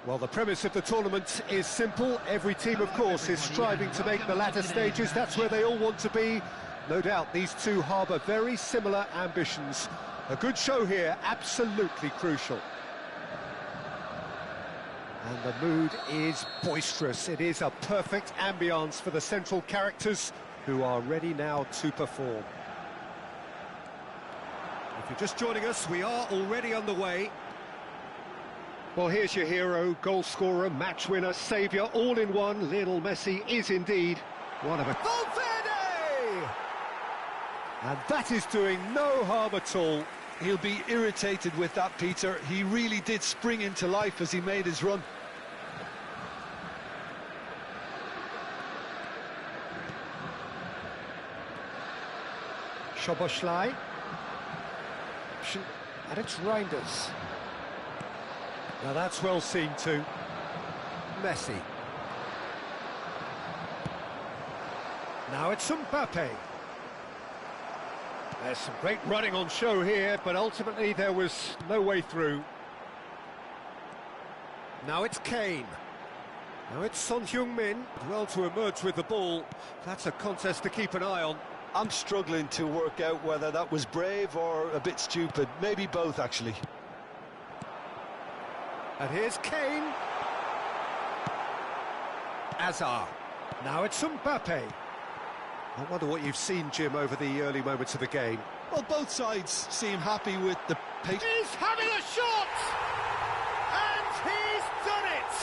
Well, the premise of the tournament is simple. Every team, of course, is striving to make the latter stages. That's where they all want to be. No doubt these two harbour very similar ambitions. A good show here, absolutely crucial. And the mood is boisterous. It is a perfect ambience for the central characters who are ready now to perform. If you're just joining us, we are already on the way. Well, here's your hero, goal scorer, match winner, saviour, all in one. Lionel Messi is indeed one of a... Valverde! And that is doing no harm at all. He'll be irritated with that, Peter. He really did spring into life as he made his run. Szoboszlai. And it's Reinders. Now that's well seen too. Messi. Now it's Mbappe. There's some great running on show here, but ultimately there was no way through. Now it's Kane. Now it's Son Heung-min. Well to emerge with the ball. That's a contest to keep an eye on. I'm struggling to work out whether that was brave or a bit stupid. Maybe both, actually. And here's Kane. Hazard. Now it's Mbappe. I wonder what you've seen, Jim, over the early moments of the game. Well, both sides seem happy with the pace. He's having a shot! And he's done it!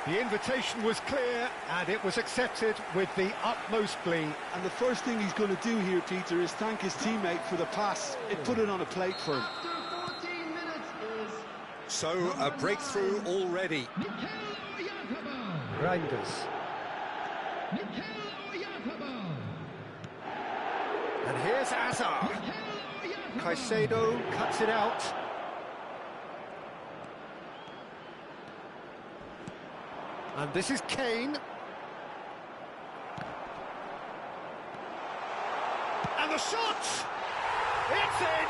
The invitation was clear, and it was accepted with the utmost glee. And the first thing he's going to do here, Peter, is thank his teammate for the pass. It put it on a plate for him. So, a breakthrough already. Reinders. And here's Hazard. Caicedo cuts it out. And this is Kane. And the shot! It's in!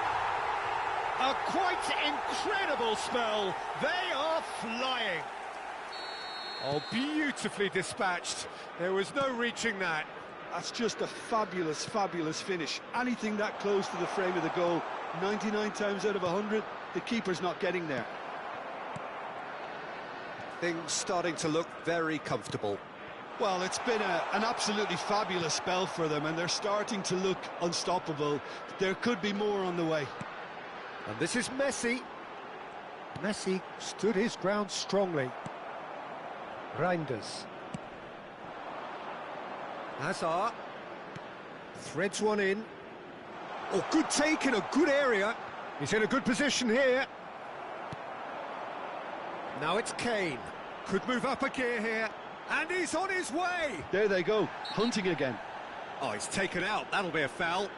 A quite incredible spell. They are flying. Oh, beautifully dispatched. There was no reaching that. That's just a fabulous, fabulous finish. Anything that close to the frame of the goal, 99 times out of 100, the keeper's not getting there. Things starting to look very comfortable. Well, it's been an absolutely fabulous spell for them, and they're starting to look unstoppable. There could be more on the way. And this is Messi. Messi stood his ground strongly. Reinders. Hazard. Threads one in. Oh, good take in a good area. He's in a good position here. Now it's Kane. Could move up a gear here. And he's on his way. There they go, hunting again. Oh, he's taken out. That'll be a foul.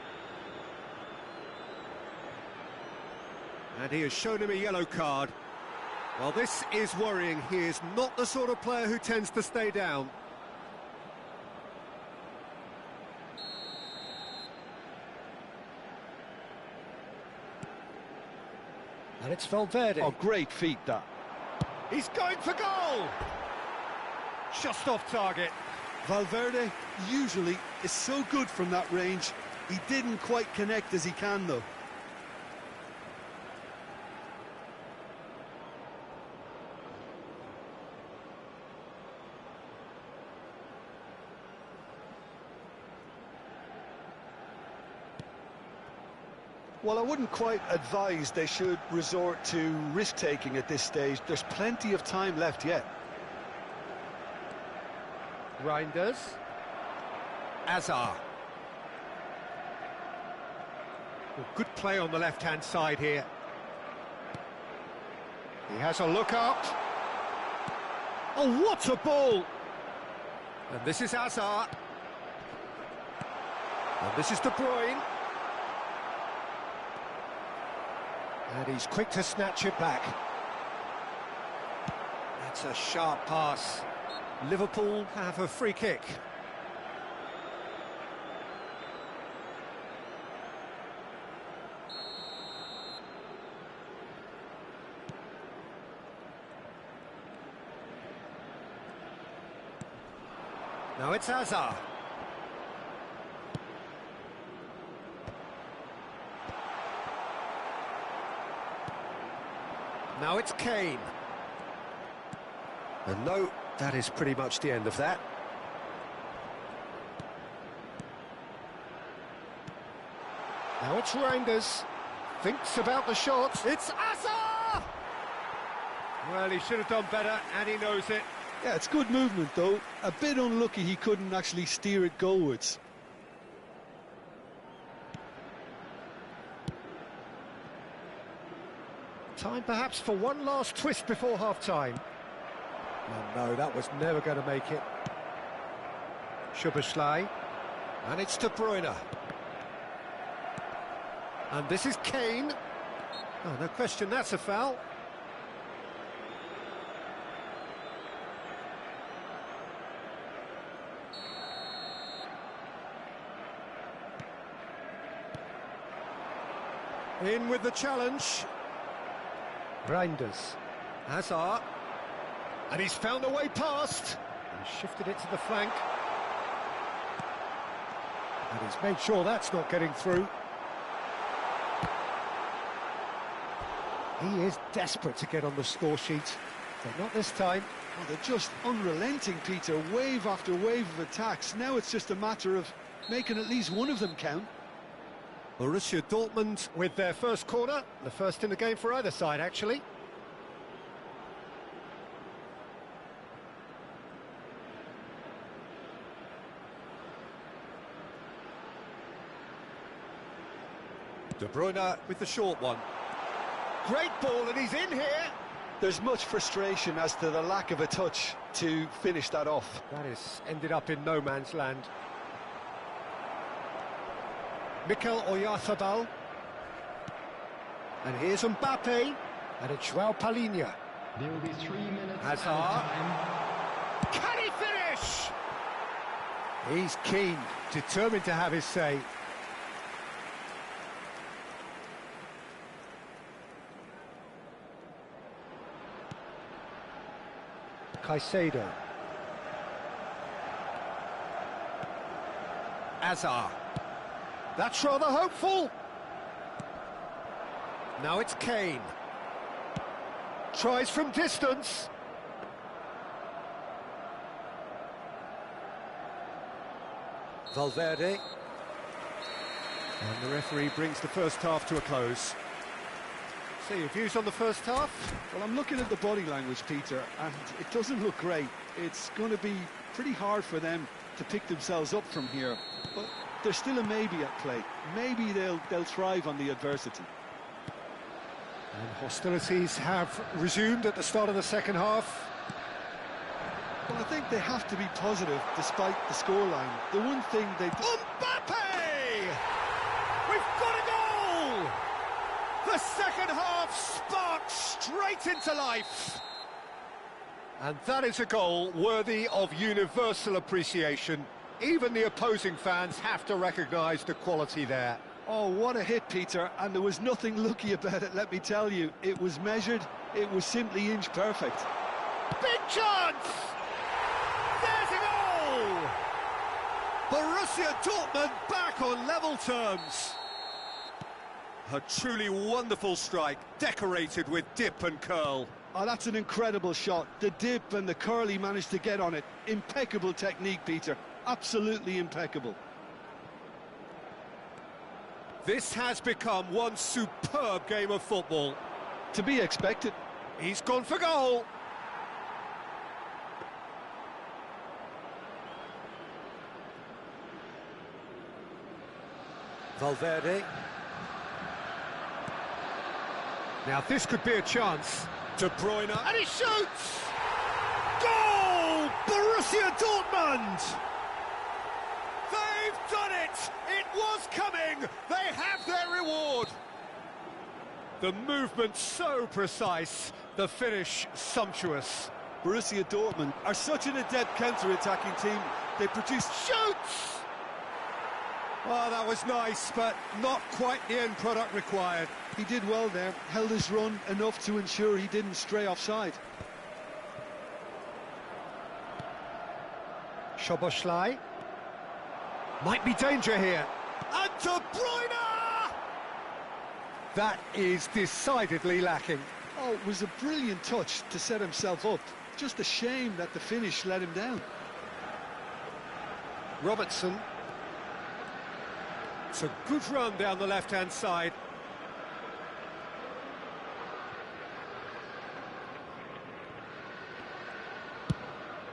And he has shown him a yellow card. Well, this is worrying. He is not the sort of player who tends to stay down. And it's Valverde. Oh, great feat, that. He's going for goal! Just off target. Valverde usually is so good from that range. He didn't quite connect as he can, though. Well, I wouldn't quite advise they should resort to risk-taking at this stage. There's plenty of time left yet. Reinders. Hazard. Well, good play on the left-hand side here. He has a look up. Oh, what a ball! And this is Hazard. And this is De Bruyne. And he's quick to snatch it back. That's a sharp pass. Liverpool have a free kick. Now it's Hazard. Now it's Kane. And no, that is pretty much the end of that. Now it's Reinders. Thinks about the shot. It's Hazard! Well, he should have done better, and he knows it. Yeah, it's good movement, though. A bit unlucky he couldn't actually steer it goalwards. Time perhaps for one last twist before half-time. Oh, no, that was never going to make it. Szoboszlai. And it's De Bruyne. And this is Kane. Oh, no question, that's a foul. In with the challenge. Reinders. Hazard. And he's found a way past. He's shifted it to the flank. And he's made sure that's not getting through. He is desperate to get on the score sheet, but not this time. Well, they're just unrelenting, Peter. Wave after wave of attacks. Now it's just a matter of making at least one of them count. Borussia Dortmund with their first corner, the first in the game for either side, actually. De Bruyne with the short one. Great ball, and he's in here. There's much frustration as to the lack of a touch to finish that off. That has ended up in no man's land. Mikel Oyarzabal. And here's Mbappe. And it's João Palhinha. There will be 3 minutes. Hazard. Can he finish? He's keen, determined to have his say. Caicedo. Hazard. That's rather hopeful. Now it's Kane. Tries from distance. Valverde. And the referee brings the first half to a close. So your views on the first half? Well, I'm looking at the body language, Peter, and it doesn't look great. It's going to be pretty hard for them to pick themselves up from here. But there's still a maybe at play. Maybe they'll thrive on the adversity. And hostilities have resumed at the start of the second half. Well, I think they have to be positive despite the scoreline. The one thing they... Mbappe! We've got a goal! The second half sparks straight into life. And that is a goal worthy of universal appreciation. Even the opposing fans have to recognise the quality there. Oh, what a hit, Peter, and there was nothing lucky about it, let me tell you. It was measured, it was simply inch perfect. Big chance! There's a goal! Borussia Dortmund back on level terms. A truly wonderful strike, decorated with dip and curl. Oh, that's an incredible shot. The dip and the curl he managed to get on it. Impeccable technique, Peter. Absolutely impeccable. This has become one superb game of football. To be expected. He's gone for goal. Valverde. Now this could be a chance. De Bruyne, and he shoots! Goal! Borussia Dortmund! They've done it! It was coming! They have their reward! The movement so precise, the finish sumptuous. Borussia Dortmund are such an adept counter-attacking team. They produce... Shoots! Oh, that was nice, but not quite the end product required. He did well there, held his run enough to ensure he didn't stray offside. Szoboszlai. Might be danger here. And De Bruyne! That is decidedly lacking. Oh, it was a brilliant touch to set himself up. Just a shame that the finish let him down. Robertson. It's a good run down the left-hand side.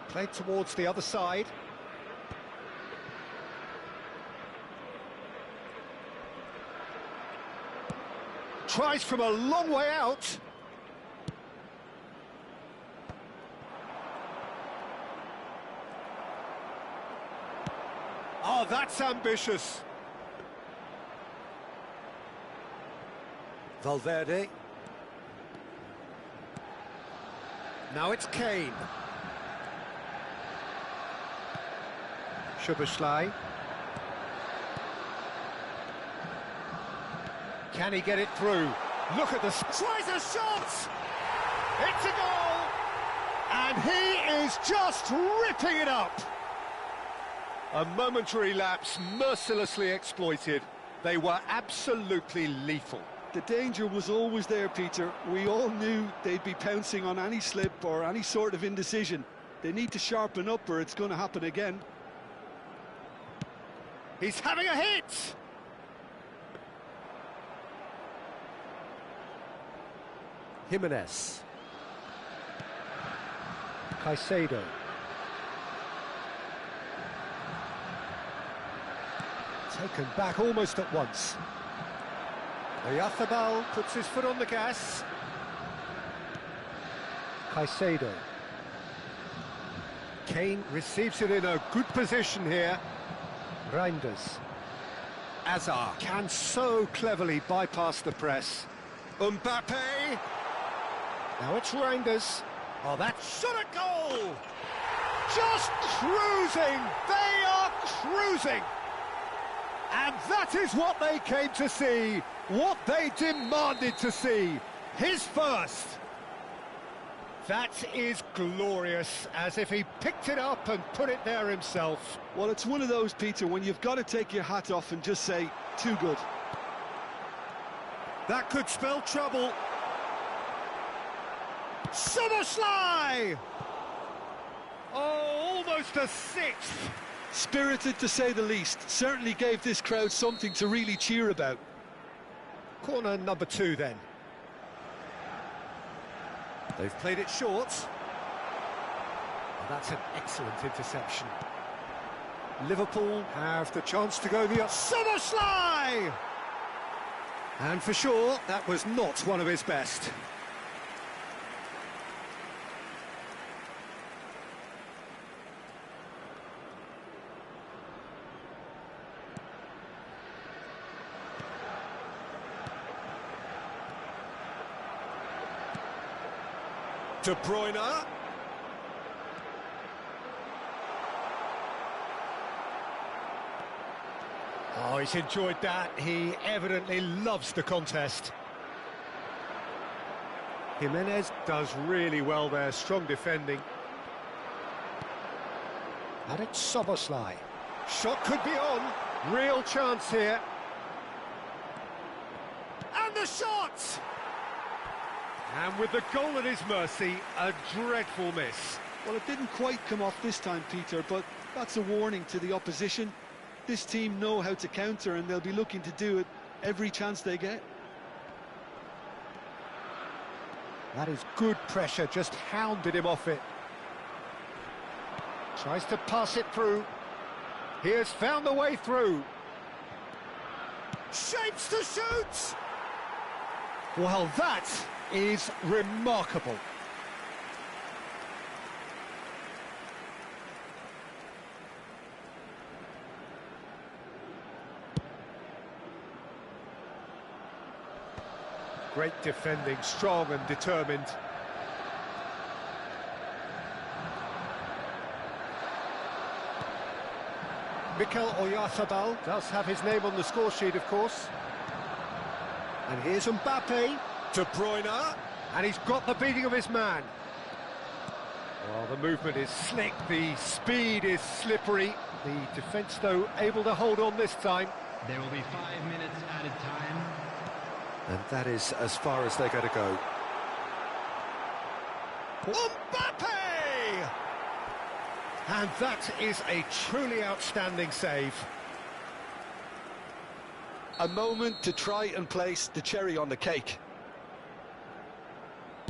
Played towards the other side. Tries from a long way out. Oh, that's ambitious. Valverde. Now it's Kane. Szoboszlai. Can he get it through? Look at this. Tries a shot! It's a goal! And he is just ripping it up! A momentary lapse mercilessly exploited. They were absolutely lethal. The danger was always there, Peter. We all knew they'd be pouncing on any slip or any sort of indecision. They need to sharpen up or it's going to happen again. He's having a hit! Jimenez. Caicedo. Taken back almost at once. Oyarzabal puts his foot on the gas. Caicedo. Kane receives it in a good position here. Reinders. Hazard can so cleverly bypass the press. Mbappe. Now it's Reinders. Oh, that shot at goal! Just cruising! They are cruising! And that is what they came to see, what they demanded to see. His first. That is glorious, as if he picked it up and put it there himself. Well, it's one of those, Peter, when you've got to take your hat off and just say, too good. That could spell trouble. Szoboszlai! Oh, almost a sixth. Spirited, to say the least. Certainly gave this crowd something to really cheer about. Corner number 2, then. They've played it short. Oh, that's an excellent interception. Liverpool have the chance to go the other. Szoboszlai! And for sure, that was not one of his best. De Bruyne. Oh, he's enjoyed that. He evidently loves the contest. Jimenez does really well there, strong defending. And it's Szoboszlai. Shot could be on. Real chance here. And the shot! And with the goal at his mercy, a dreadful miss. Well, it didn't quite come off this time, Peter, but that's a warning to the opposition. This team know how to counter, and they'll be looking to do it every chance they get. That is good pressure, just hounded him off it. Tries to pass it through. He has found the way through. Shapes to shoot! Well, that is remarkable. Great defending, strong and determined. Mikel Oyarzabal does have his name on the score sheet, of course. And here's Mbappe. De Bruyne, and he's got the beating of his man. Well, the movement is slick, the speed is slippery. The defence, though, able to hold on this time. There will be 5 minutes added time. And that is as far as they're going to go. Mbappe! And that is a truly outstanding save. A moment to try and place the cherry on the cake.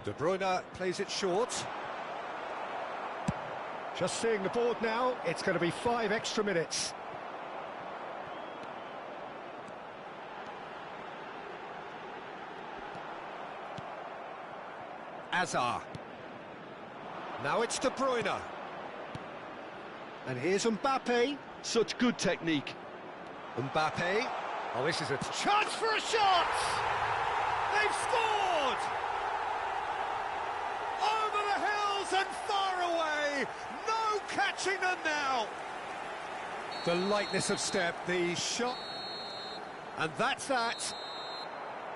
De Bruyne plays it short. Just seeing the board now, it's going to be 5 extra minutes. Hazard. Now it's De Bruyne. And here's Mbappe. Such good technique. Mbappe. Oh, this is a chance for a shot! They've scored! Over the hills and far away! No catching them now! The lightness of step, the shot... And that's that.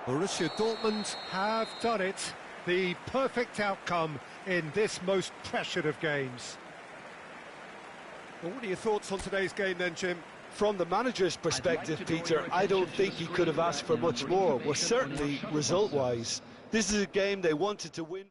Borussia Dortmund have done it. The perfect outcome in this most pressured of games. Well, what are your thoughts on today's game then, Jim? From the manager's perspective, Peter, I don't think he could have asked for much more. Well, certainly result-wise. This is a game they wanted to win.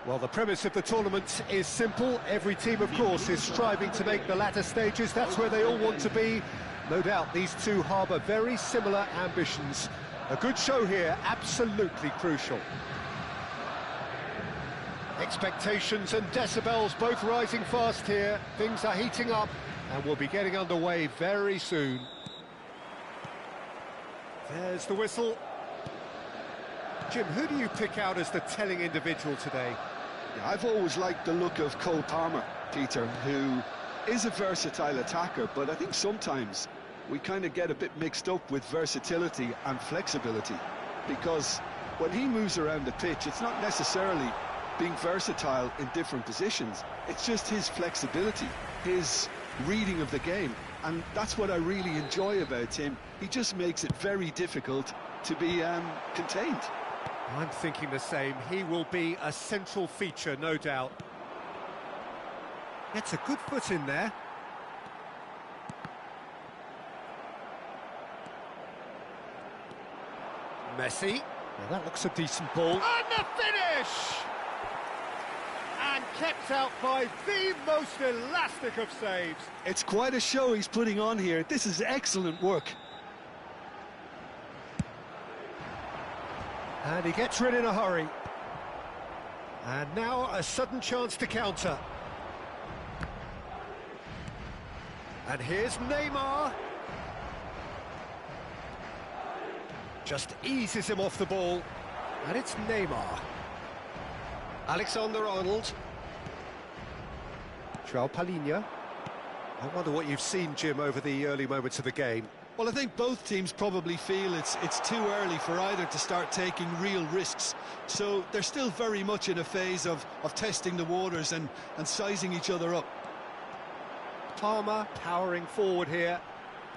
Well, the premise of the tournament is simple. Every team, of course, is striving to make the latter stages. That's where they all want to be. No doubt these two harbour very similar ambitions. A good show here, absolutely crucial. Expectations and decibels both rising fast here. Things are heating up and we'll be getting underway very soon. There's the whistle. Jim, who do you pick out as the telling individual today? Yeah, I've always liked the look of Cole Palmer, Peter, who is a versatile attacker, but I think sometimes we kind of get a bit mixed up with versatility and flexibility, because when he moves around the pitch, it's not necessarily being versatile in different positions, it's just his flexibility, his reading of the game, and that's what I really enjoy about him. He just makes it very difficult to be contained. I'm thinking the same. He will be a central feature, no doubt. Gets a good foot in there. Messi. Now that looks a decent ball. And the finish! And kept out by the most elastic of saves. It's quite a show he's putting on here. This is excellent work. And he gets rid in a hurry. And now a sudden chance to counter. And here's Neymar. Just eases him off the ball. And it's Neymar. Alexander-Arnold. João Palhinha. I wonder what you've seen, Jim, over the early moments of the game. Well, I think both teams probably feel it's too early for either to start taking real risks. So they're still very much in a phase of testing the waters and sizing each other up. Palmer powering forward here.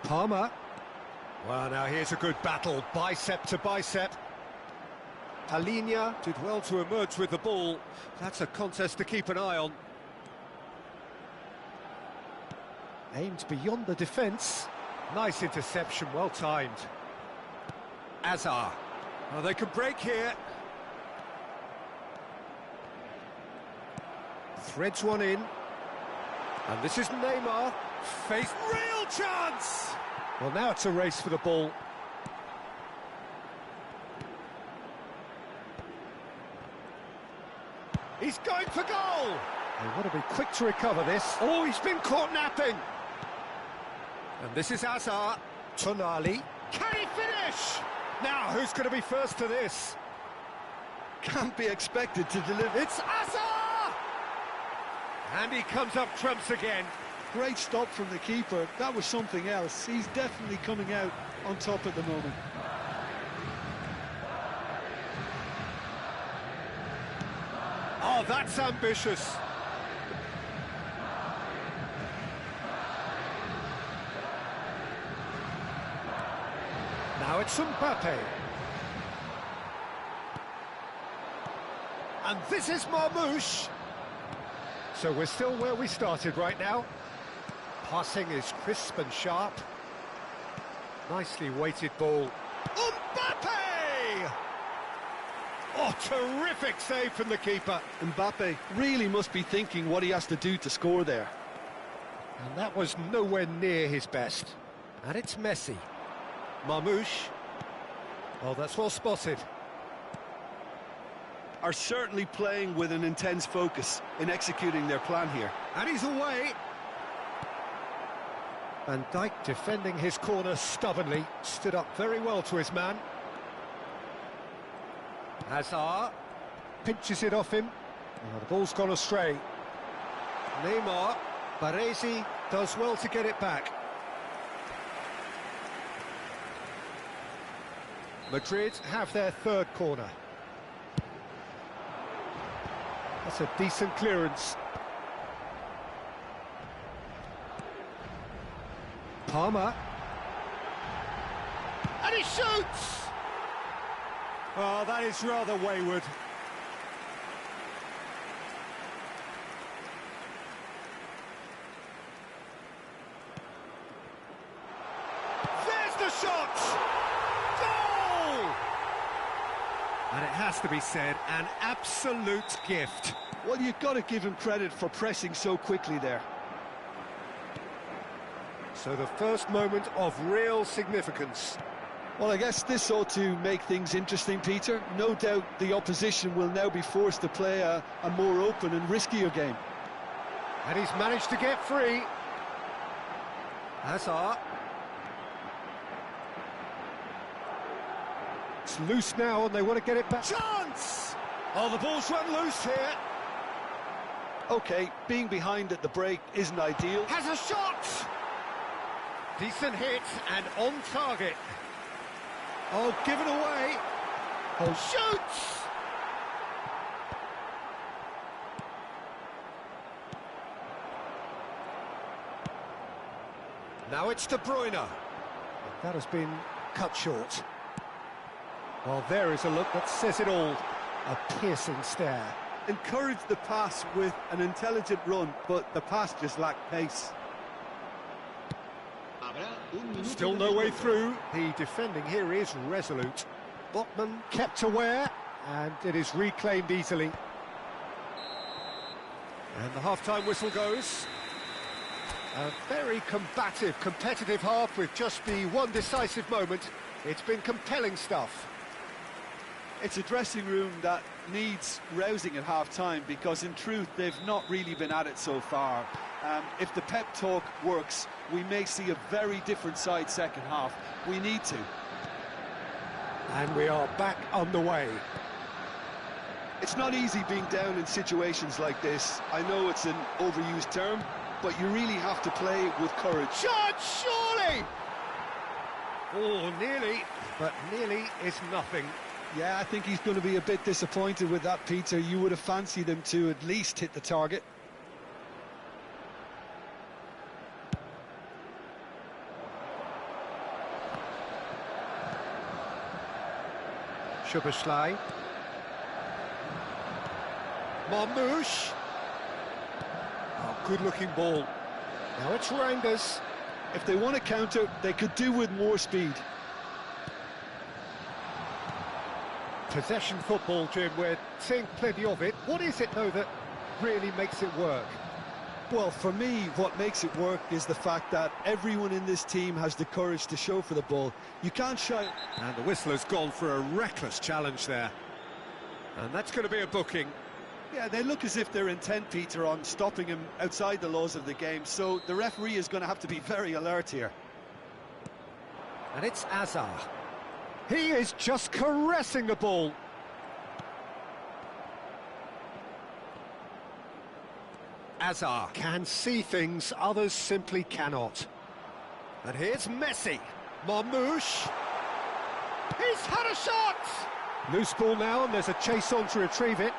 Palmer. Well, now here's a good battle, bicep to bicep. Palhinha did well to emerge with the ball. That's a contest to keep an eye on. Aimed beyond the defence. Nice interception, well timed. Azar. Well, they can break here. Threads one in. And this is Neymar. Face real chance! Well, now it's a race for the ball. He's going for goal! They want to be quick to recover this. Oh, he's been caught napping! And this is Azar. Tonali. Can he finish? Now, who's going to be first to this? Can't be expected to deliver. It's Azar! And he comes up trumps again. Great stop from the keeper. That was something else. He's definitely coming out on top at the moment. Oh, that's ambitious. Now it's Mbappe. And this is Marmoush. So we're still where we started right now. Passing is crisp and sharp. Nicely weighted ball. Mbappe! Oh, terrific save from the keeper. Mbappe really must be thinking what he has to do to score there. And that was nowhere near his best. And it's Messi. Marmoush. Oh, that's well spotted. Are certainly playing with an intense focus in executing their plan here. And he's away. Van Dijk defending his corner stubbornly. Stood up very well to his man. Hazard pinches it off him. Oh, the ball's gone astray. Neymar. Baresi does well to get it back. Madrid have their third corner. That's a decent clearance. Palmer. And he shoots! Oh, that is rather wayward. There's the shot! Goal! And it has to be said, an absolute gift. Well, you've got to give him credit for pressing so quickly there. So the first moment of real significance. Well, I guess this ought to make things interesting, Peter. No doubt the opposition will now be forced to play a more open and riskier game. And he's managed to get free. Hazard. It's loose now and they want to get it back. Chance! Oh, the ball's run loose here. OK, being behind at the break isn't ideal. Has a shot! Decent hit and on target. Oh, given away. Oh, shoots! Now it's De Bruyne. That has been cut short. Well, there is a look that says it all. A piercing stare. Encouraged the pass with an intelligent run, but the pass just lacked pace. Still no way through. The defending here is resolute. Botman kept aware, and it is reclaimed easily. And the half-time whistle goes. A very combative, competitive half with just the one decisive moment. It's been compelling stuff. It's a dressing room that needs rousing at half-time, because in truth they've not really been at it so far. If the pep talk works, we may see a very different side second half. We need to. And we are back on the way. It's not easy being down in situations like this. I know it's an overused term, but you really have to play with courage. Shot, surely! Oh, nearly, but nearly is nothing. Yeah, I think he's going to be a bit disappointed with that, Peter. You would have fancied him to at least hit the target. Szoboszlai. Marmouche. Oh, good-looking ball. Now it's Reinders. If they want to counter, they could do with more speed. Possession football, Jim, we're seeing plenty of it. What is it, though, that really makes it work? Well, for me, what makes it work is the fact that everyone in this team has the courage to show for the ball. You can't shy... And the whistle has gone for a reckless challenge there. And that's going to be a booking. Yeah, they look as if they're intent, Peter, on stopping him outside the laws of the game, so the referee is going to have to be very alert here. And it's Azar. He is just caressing the ball. Azar can see things others simply cannot. And here's Messi. Marmouche. He's had a shot! Loose ball now, and there's a chase on to retrieve it.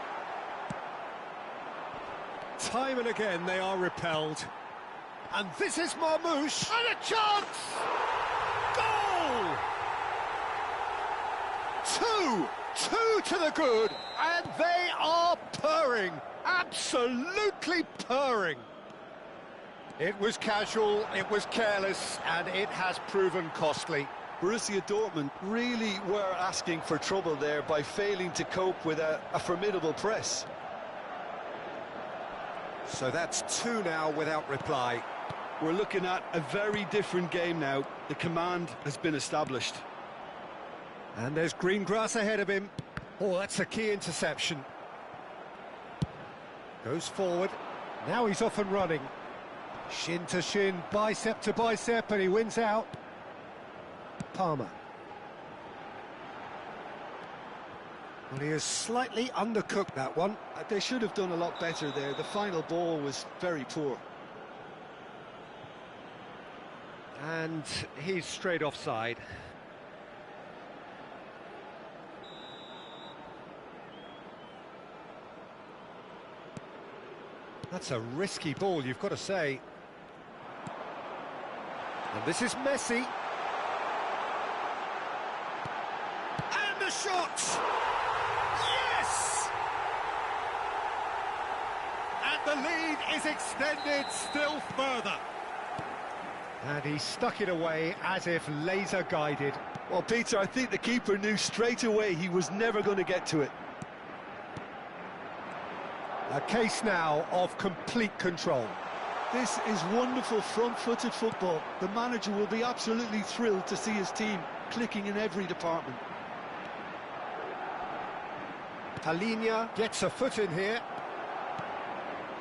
Time and again they are repelled. And this is Marmouche. And a chance! Goal! Two to the good, and they are purring. Absolutely purring. It was casual, it was careless, and it has proven costly. Borussia Dortmund really were asking for trouble there by failing to cope with a formidable press. So that's two now without reply. We're looking at a very different game now. The command has been established. And there's green grass ahead of him. Oh, that's a key interception. Goes forward. Now he's off and running. Shin to shin, bicep to bicep, and he wins out. Palmer. Well, he has slightly undercooked that one. They should have done a lot better there. The final ball was very poor. And he's straight offside. That's a risky ball, you've got to say. And this is Messi. And the shot! Yes! And the lead is extended still further. And he stuck it away as if laser-guided. Well, Peter, I think the keeper knew straight away he was never going to get to it. A case now of complete control. This is wonderful front-footed football. The manager will be absolutely thrilled to see his team clicking in every department. Palhinha gets a foot in here.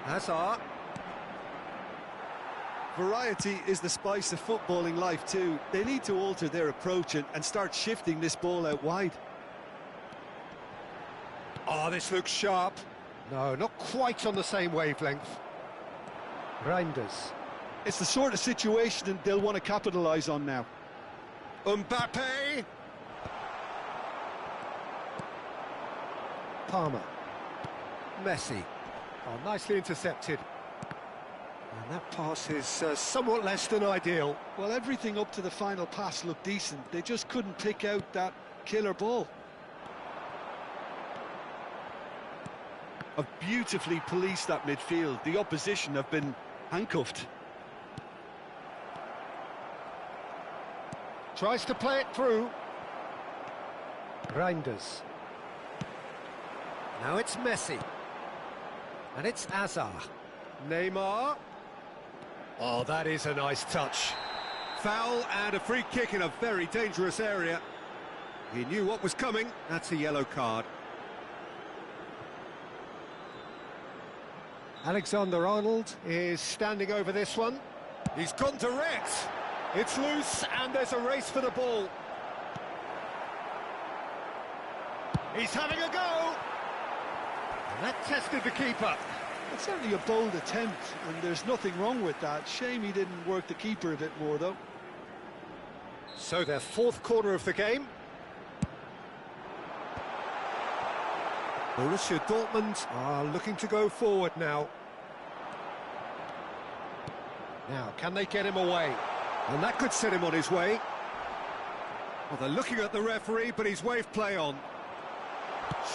Hazard. Variety is the spice of footballing life too. They need to alter their approach and start shifting this ball out wide. Oh, this looks sharp. No, not quite on the same wavelength. Reinders. It's the sort of situation they'll want to capitalise on now. Mbappe. Palmer. Messi. Oh, nicely intercepted. And that pass is somewhat less than ideal. Well, everything up to the final pass looked decent. They just couldn't pick out that killer ball. Have beautifully policed that midfield. The opposition have been handcuffed. Tries to play it through. Reinders. Now it's Messi. And it's Azar. Neymar. Oh, that is a nice touch. Foul and a free kick in a very dangerous area. He knew what was coming. That's a yellow card. Alexander-Arnold is standing over this one. He's gone direct. It's loose and there's a race for the ball. He's having a go. And that tested the keeper. It's certainly a bold attempt, and there's nothing wrong with that. Shame he didn't work the keeper a bit more, though. So their fourth corner of the game. Borussia Dortmund are looking to go forward now. Now, can they get him away? And that could set him on his way. Well, they're looking at the referee, but he's waved play on.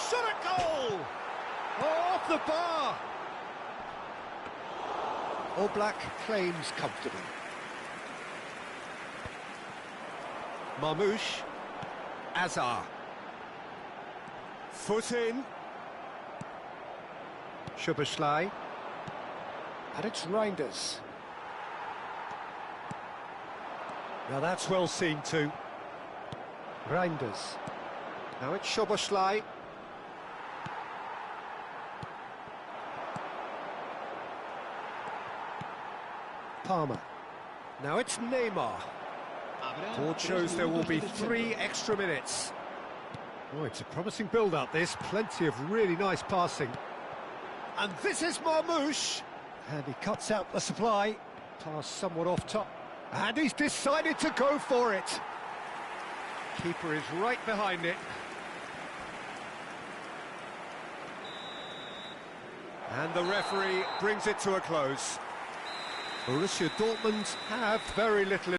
Shot a goal! Oh, off the bar! Oblak claims comfortably. Marmouche. Azar. Foot in. Szoboszlai. And it's Reinders. Now that's well seen too. Reinders. Now it's Szoboszlai. Palmer. Now it's Neymar. Board shows there will be 3 extra minutes. Oh, it's a promising build-up, this. Plenty of really nice passing. And this is Marmouche. And he cuts out the supply. Pass somewhat off top. And he's decided to go for it. Keeper is right behind it. And the referee brings it to a close. Borussia Dortmund have very little,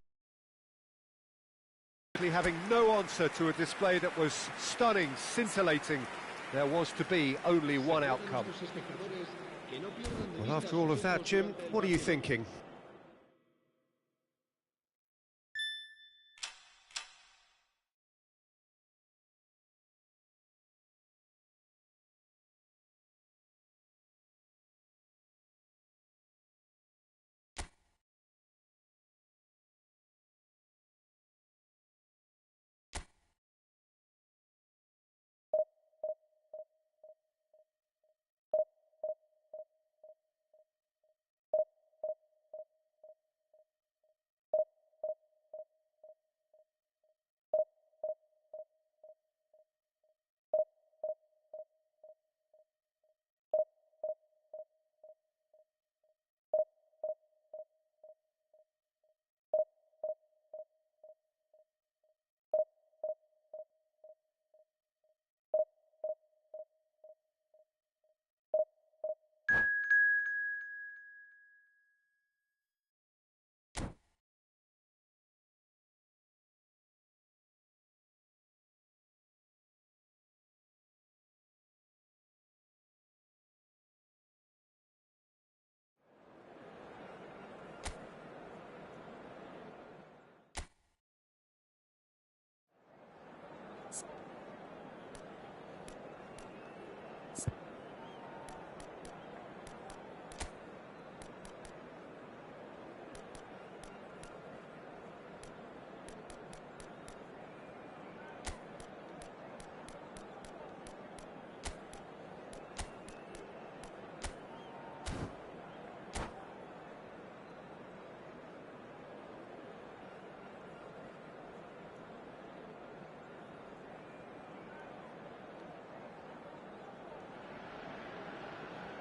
having no answer to a display that was stunning, scintillating. There was to be only one outcome. Well, after all of that, Jim, what are you thinking?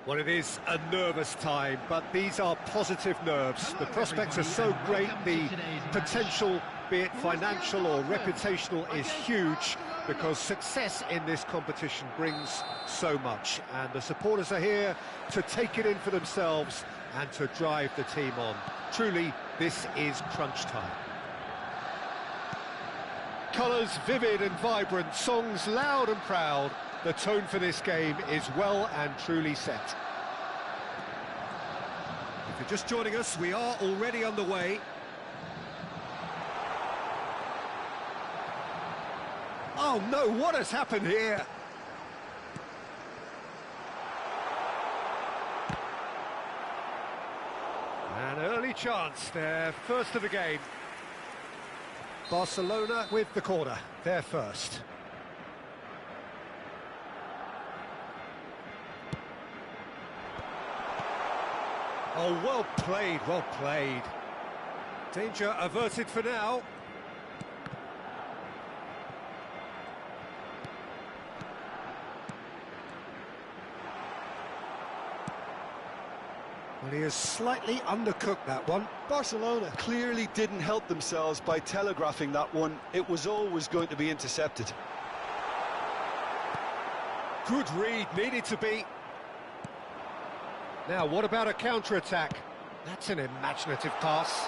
Well, it is a nervous time, but these are positive nerves. The prospects are so great, the potential, be it financial or reputational, is huge, because success in this competition brings so much. And the supporters are here to take it in for themselves and to drive the team on. Truly, this is crunch time. Colours vivid and vibrant, songs loud and proud. The tone for this game is well and truly set. If you're just joining us, we are already underway. Oh no, what has happened here? An early chance, their first of the game. Barcelona with the corner, their first. Oh, well played, well played. Danger averted for now. Well, he has slightly undercooked that one. Barcelona clearly didn't help themselves by telegraphing that one. It was always going to be intercepted. Good read, needed to be. Now, what about a counter-attack? That's an imaginative pass.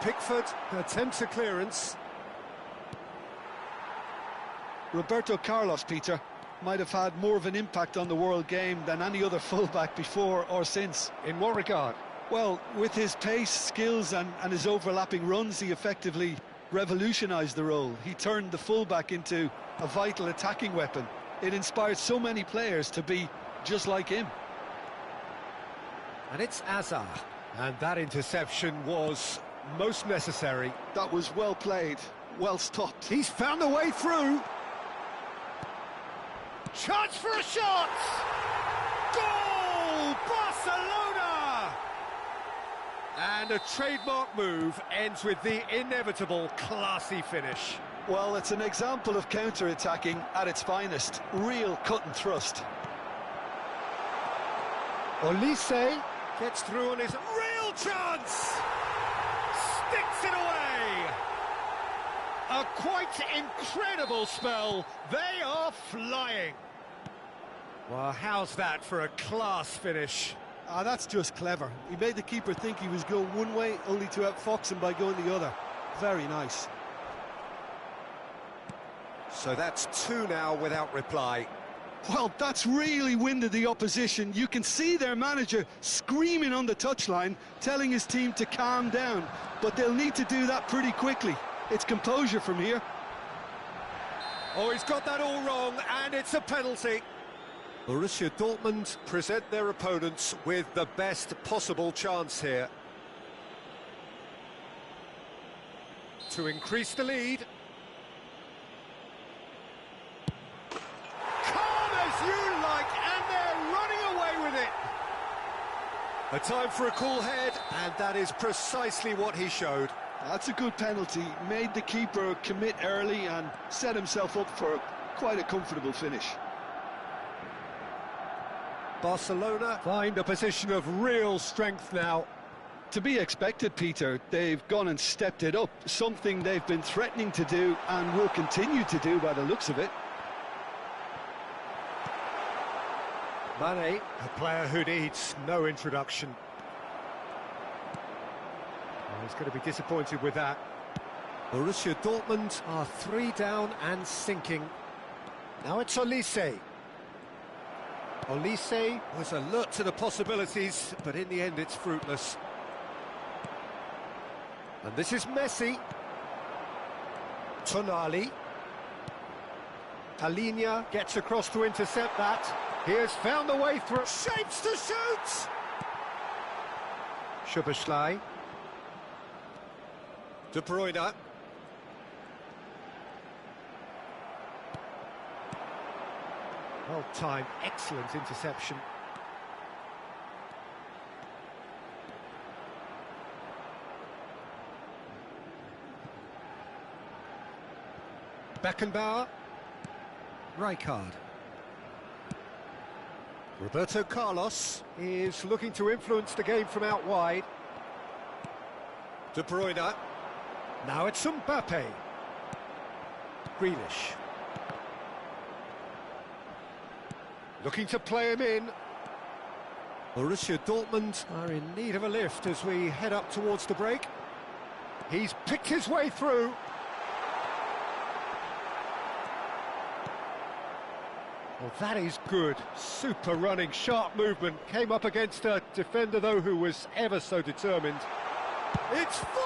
Pickford attempts a clearance. Roberto Carlos, Peter, might have had more of an impact on the world game than any other fullback before or since. In what regard? Well, with his pace, skills and his overlapping runs, he effectively revolutionised the role. He turned the fullback into a vital attacking weapon. It inspired so many players to be just like him. And it's Azar. And that interception was most necessary. That was well played, well stopped. He's found a way through. Chance for a shot! Goal! Barcelona! And a trademark move ends with the inevitable classy finish. Well, it's an example of counter-attacking at its finest. Real cut and thrust. Olise gets through on his real chance! Sticks it away! A quite incredible spell. They are flying. Well, how's that for a class finish? Ah, that's just clever. He made the keeper think he was going one way, only to outfox him by going the other. Very nice. So that's two now without reply. Well, that's really winded the opposition. You can see their manager screaming on the touchline, telling his team to calm down. But they'll need to do that pretty quickly. It's composure from here. Oh, he's got that all wrong, and it's a penalty. Borussia Dortmund present their opponents with the best possible chance here to increase the lead. Calm as you like, and they're running away with it. A time for a cool head, and that is precisely what he showed. That's a good penalty. Made the keeper commit early and set himself up for quite a comfortable finish. Barcelona find a position of real strength now. To be expected, Peter. They've gone and stepped it up, something they've been threatening to do and will continue to do by the looks of it. Mane, a player who needs no introduction. Well, he's going to be disappointed with that. Borussia Dortmund are 3 down and sinking. Now it's Olise. Olise was alert to the possibilities, but in the end it's fruitless. And this is Messi. Tonali. Talinia gets across to intercept that. He has found the way through. Shapes to shoot! Szoboszlai. De Bruyne. Well timed, excellent interception. Beckenbauer. Rijkaard. Roberto Carlos is looking to influence the game from out wide. De Bruyne. Now it's Mbappe. Grealish. Looking to play him in. Borussia Dortmund are in need of a lift as we head up towards the break. He's picked his way through. Well, that is good. Super running, sharp movement. Came up against a defender, though, who was ever so determined. It's full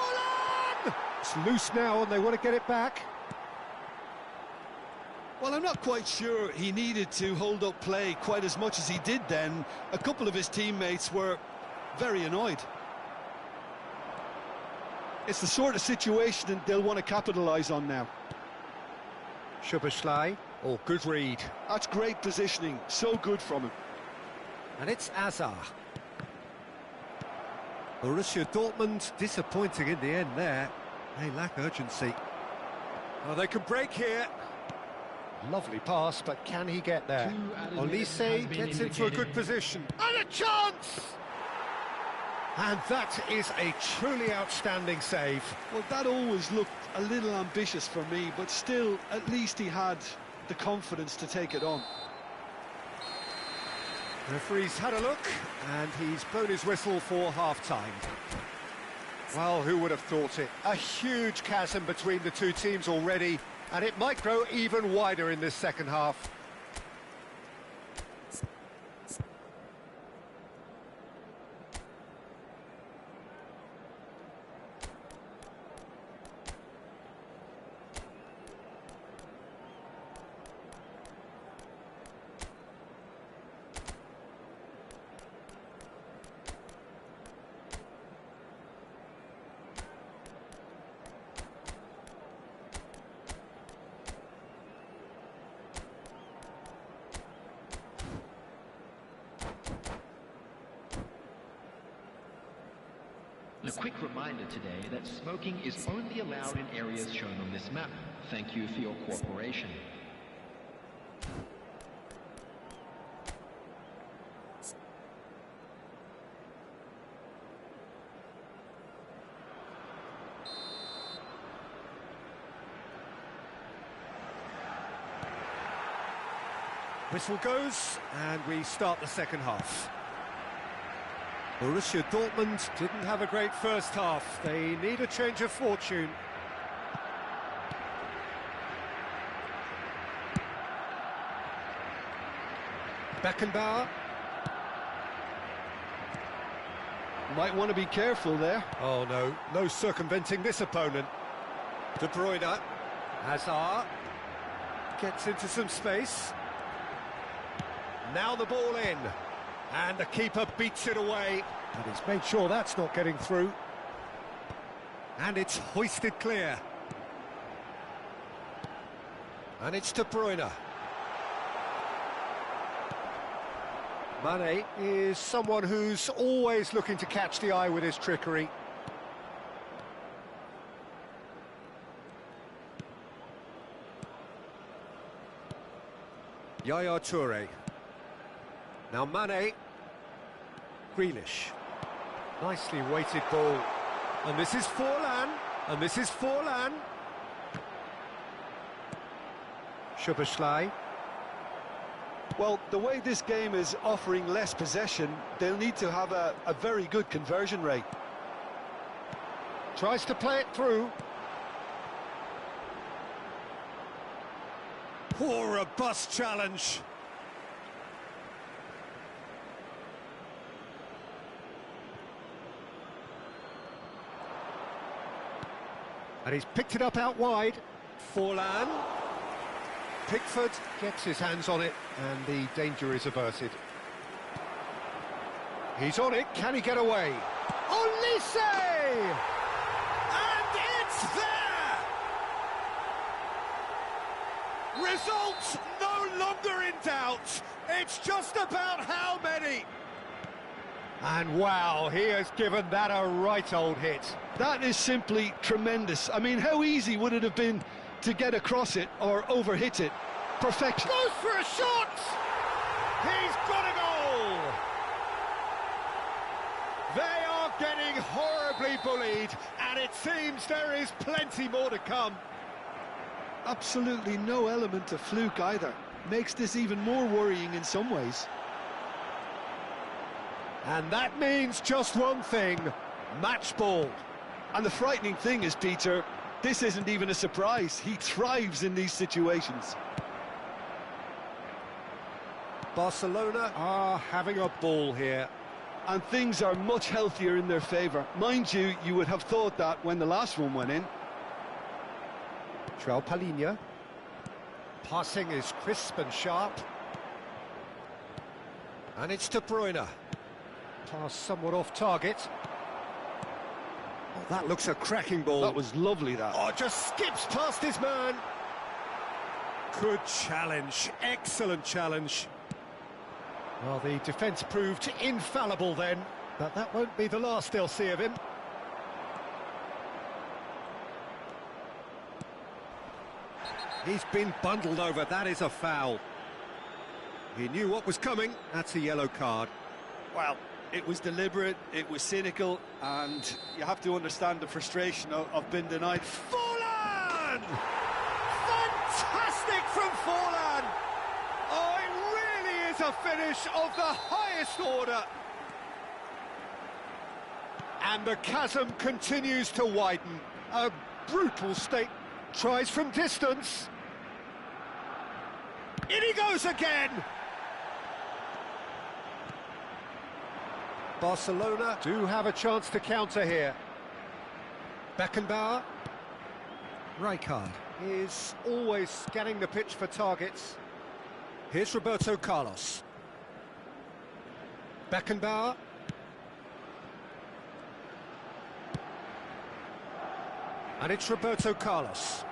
on! It's loose now, and they want to get it back. Well, I'm not quite sure he needed to hold up play quite as much as he did then. A couple of his teammates were very annoyed. It's the sort of situation that they'll want to capitalise on now. Szoboszlai. Oh, good read. That's great positioning. So good from him. And it's Azar. Borussia Dortmund disappointing in the end there. They lack urgency. Oh, they can break here. Lovely pass, but can he get there? Olise gets into a good position. And a chance! And that is a truly outstanding save. Well, that always looked a little ambitious for me, but still, at least he had the confidence to take it on. The referee's had a look, and he's blown his whistle for half-time. Well, who would have thought it? A huge chasm between the two teams already, and it might grow even wider in this second half. A quick reminder today that smoking is only allowed in areas shown on this map. Thank you for your cooperation. Whistle goes, and we start the second half. Borussia Dortmund didn't have a great first half. They need a change of fortune. Beckenbauer. Might want to be careful there. Oh no, no circumventing this opponent. De Bruyne. Hazard. Gets into some space. Now the ball in. And the keeper beats it away. And he's made sure that's not getting through. And it's hoisted clear. And it's De Bruyne. Mane is someone who's always looking to catch the eye with his trickery. Yaya Toure. Now Mane. Grealish. Nicely weighted ball. And this is Forlan. And this is Forlan. Szoboszlai. Well, the way this game is offering less possession, they'll need to have a very good conversion rate. Tries to play it through. Poor robust challenge. And he's picked it up out wide. Forlan. Pickford gets his hands on it, and the danger is averted. He's on it. Can he get away? Olise! And it's there! Results no longer in doubt. It's just about how many. And wow, he has given that a right old hit. That is simply tremendous. I mean, how easy would it have been to get across it or overhit it? Perfection. Goes for a shot! He's got a goal! They are getting horribly bullied, and it seems there is plenty more to come. Absolutely no element of fluke either. Makes this even more worrying in some ways. And that means just one thing, match ball. And the frightening thing is, Peter, this isn't even a surprise. He thrives in these situations. Barcelona are having a ball here. And things are much healthier in their favour. Mind you, you would have thought that when the last one went in. João Palhinha. Passing is crisp and sharp. And it's De Bruyne. Pass somewhat off target. Oh, that looks a cracking ball. That was lovely, that. Oh, just skips past his man. Good challenge. Excellent challenge. Well, the defence proved infallible then. But that won't be the last they'll see of him. He's been bundled over, that is a foul. He knew what was coming, that's a yellow card. Well, it was deliberate, it was cynical, and you have to understand the frustration of being denied. Forlan! Fantastic from Forlan! Oh, it really is a finish of the highest order. And the chasm continues to widen. A brutal stake. Tries from distance. In he goes again! Barcelona do have a chance to counter here. Beckenbauer. Rijkaard is always scanning the pitch for targets. Here's Roberto Carlos. Beckenbauer. And it's Roberto Carlos.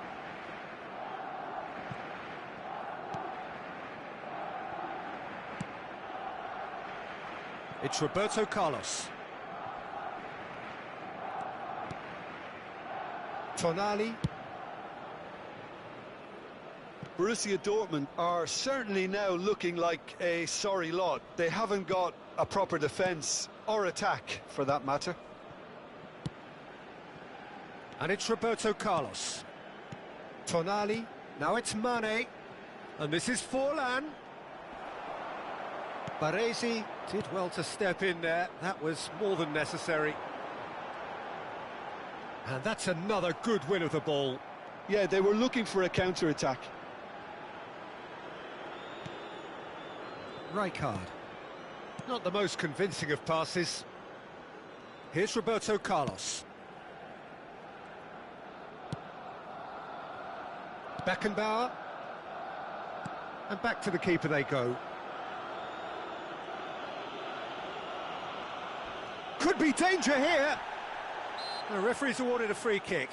It's Roberto Carlos. Tonali. Borussia Dortmund are certainly now looking like a sorry lot. They haven't got a proper defence or attack, for that matter. And it's Roberto Carlos. Tonali. Now it's Mane. And this is Forlan. Baresi did well to step in there. That was more than necessary. And that's another good win of the ball. Yeah, they were looking for a counter-attack. Rijkaard. Not the most convincing of passes. Here's Roberto Carlos. Beckenbauer. And back to the keeper they go. Could be danger here. The referee's awarded a free kick.